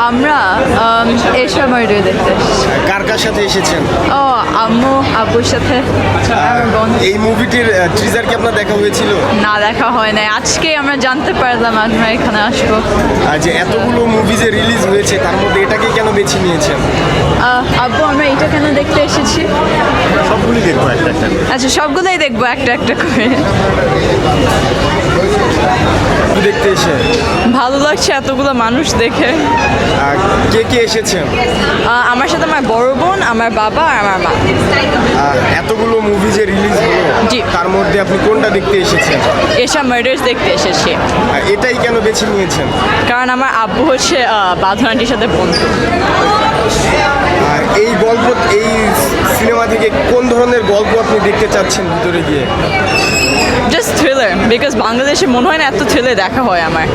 আমরা Asia murder দেখতে এসেছি। কার কার সাথে এসেছেন? ও আম্মু আব্বুর সাথে আমার বোন। এই মুভিটির ট্রিজার কি আপনার দেখা হয়েছিল? না, দেখা হয় নাই, আজকে আমরা জানতে পারলাম আমরা এখানে আসবো। যে এতগুলো মুভি যে রিলিজ হয়েছে তার মধ্যে এটাকে কেন বেছে নিয়েছেন? আব্বু আমরা এটা কেন দেখতে এসেছি? সবগুলি দেখবো একটা একটা। আচ্ছা, সবগুলোই দেখবো একটা একটা করে। দেখতে এসে ভালো লাগছে এতগুলো মানুষ দেখে। কে কে এসেছেন? আমার সাথে আমার বড় বোন, আমার বাবা আর আমার মা। এতগুলো মুভি যে রিলিজ হলো জি। তার মধ্যে আপনি কোনটা দেখতে এসেছেন? এশিয়া মার্ডার্স দেখতে এসেছি। এটাই কেন বেছে নিয়েছেন? কারণ আমার আব্বু হচ্ছে বাঁধন আন্টির সাথে বন্ধু। এই গল্প, এই সিনেমা থেকে কোন ধরনের গল্প আপনি দেখতে চাচ্ছেন ভিতরে গিয়ে? জাস্ট থ্রিলার, বিকজ বাংলাদেশে মনে হয় না এত থ্রিলার দেখা হয় আমার।